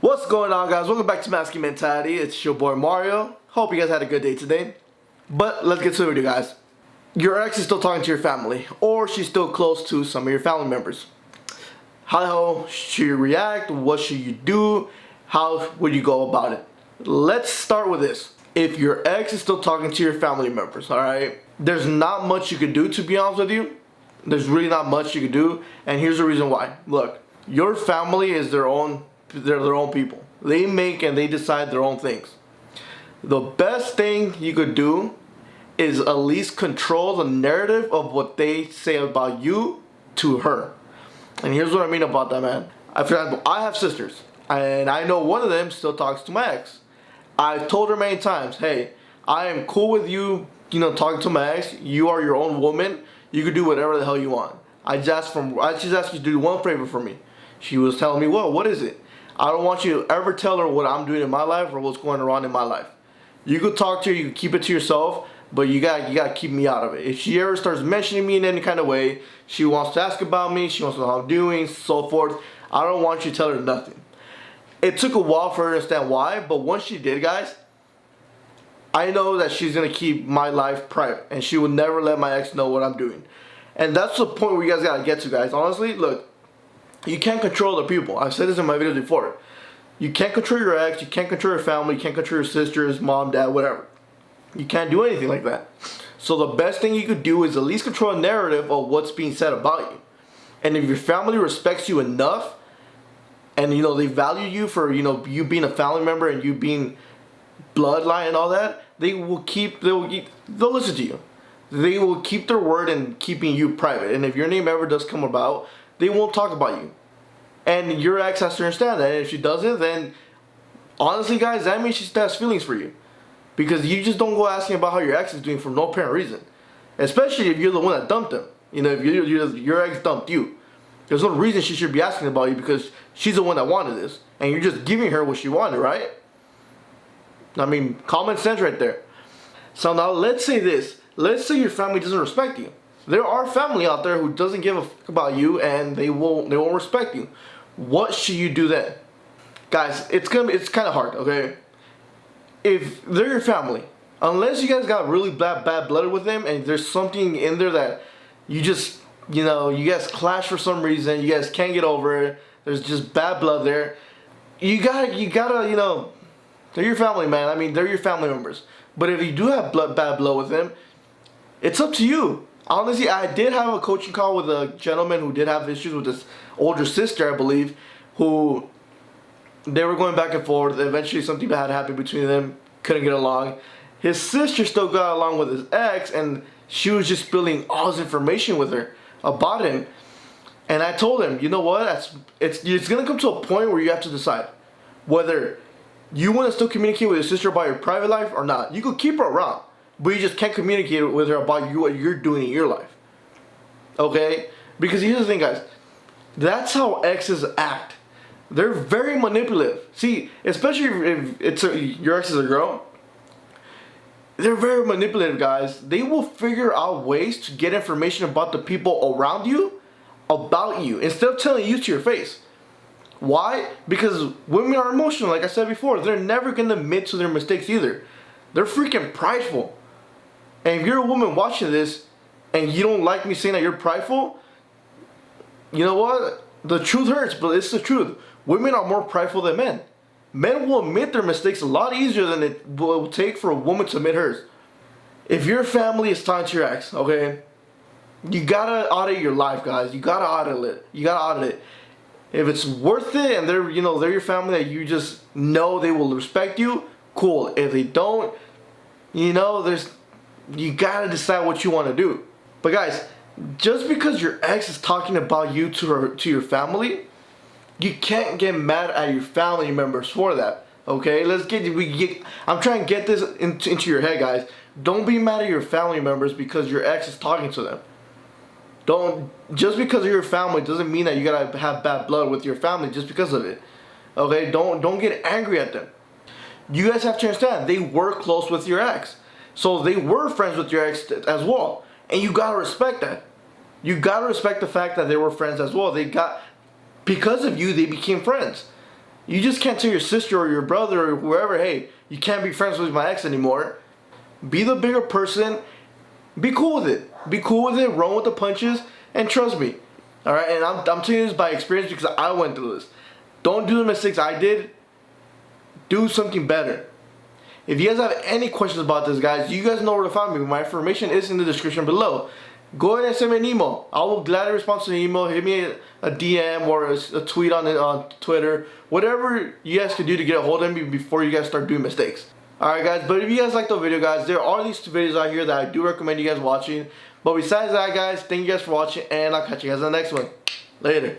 What's going on, guys? Welcome back to Masculine Mentality. It's your boy Mario. Hope you guys had a good day today. But let's get to the video, guys. Your ex is still talking to your family, or she's still close to some of your family members. How should you react? What should you do? How would you go about it? Let's start with this. If your ex is still talking to your family members, alright, there's not much you can do, to be honest with you. There's really not much you can do, and here's the reason why. Look, your family is their own people. They make and they decide their own things. The best thing you could do is at least control the narrative of what they say about you to her. And here's what I mean about that, man. For example, I have sisters, and I know one of them still talks to my ex. I've told her many times, hey, I am cool with you, talking to my ex. You are your own woman. You can do whatever the hell you want. I just asked you to do one favor for me. She was telling me, well, what is it? I don't want you to ever tell her what I'm doing in my life or what's going on in my life. You could talk to her, you can keep it to yourself, but you gotta keep me out of it. If she ever starts mentioning me in any kind of way, she wants to ask about me, she wants to know how I'm doing, so forth, I don't want you to tell her nothing. It took a while for her to understand why, but once she did, guys, I know that she's gonna keep my life private, and she will never let my ex know what I'm doing. And that's the point where you guys gotta get to, guys. Honestly, look, you can't control other people. I've said this in my videos before. You can't control your ex, you can't control your family, you can't control your sisters, mom, dad, whatever. You can't do anything like that. So the best thing you could do is at least control a narrative of what's being said about you. And if your family respects you enough, and they value you for you being a family member and you being bloodline and all that, they'll listen to you. They will keep their word and keeping you private. And if your name ever does come about, they won't talk about you. And your ex has to understand that. And if she doesn't, then honestly, guys, that means she still has feelings for you. Because you just don't go asking about how your ex is doing for no apparent reason. Especially if you're the one that dumped him. If your ex dumped you. There's no reason she should be asking about you because she's the one that wanted this. And you're just giving her what she wanted, right? I mean, common sense right there. So now let's say this. Let's say your family doesn't respect you. There are family out there who doesn't give a fuck about you and they won't respect you. What should you do then? Guys, it's kind of hard, okay? If they're your family, unless you guys got really bad blood with them and there's something in there that you just, you guys clash for some reason, you guys can't get over it, there's just bad blood there, you gotta, they're your family, man. I mean, they're your family members. But if you do have bad blood with them, it's up to you. Honestly, I did have a coaching call with a gentleman who did have issues with his older sister, I believe, who they were going back and forth. Eventually, something bad happened between them. Couldn't get along. His sister still got along with his ex, and she was just spilling all his information with her about him. And I told him, you know what? It's gonna come to a point where you have to decide whether you want to still communicate with your sister about your private life or not. You could keep her around, but you just can't communicate with her about what you're doing in your life. Okay? Because here's the thing, guys. That's how exes act. They're very manipulative. See, especially if your ex is a girl, they're very manipulative, guys. They will figure out ways to get information about the people around you, about you, instead of telling you to your face. Why? Because women are emotional, like I said before. They're never going to admit to their mistakes either. They're freaking prideful. And if you're a woman watching this and you don't like me saying that you're prideful, you know what? The truth hurts, but it's the truth. Women are more prideful than men. Men will admit their mistakes a lot easier than it will take for a woman to admit hers. If your family is talking to your ex, okay, you gotta audit your life, guys. You gotta audit it. If it's worth it and they're your family that you just know they will respect you, cool. If they don't, you gotta decide what you want to do. But guys, just because your ex is talking about you to your family, you can't get mad at your family members for that. Okay, I'm trying to get this into your head, guys. Don't be mad at your family members because your ex is talking to them. Just because of your family doesn't mean that you gotta have bad blood with your family just because of it. Okay, don't get angry at them. You guys have to understand, they were close with your ex. So they were friends with your ex as well. And you gotta respect that. You gotta respect the fact that they were friends as well. Because of you, they became friends. You just can't tell your sister or your brother or whoever, hey, you can't be friends with my ex anymore. Be the bigger person. Be cool with it. Be cool with it. Run with the punches. And trust me. Alright? And I'm telling you this by experience because I went through this. Don't do the mistakes I did. Do something better. If you guys have any questions about this, guys, you guys know where to find me. My information is in the description below. Go ahead and send me an email. I will gladly respond to the email. Hit me a DM or a tweet on Twitter. Whatever you guys can do to get a hold of me before you guys start doing mistakes. Alright guys, but if you guys like the video, guys, there are these two videos out here that I do recommend you guys watching. But besides that, guys, thank you guys for watching, and I'll catch you guys in the next one. Later.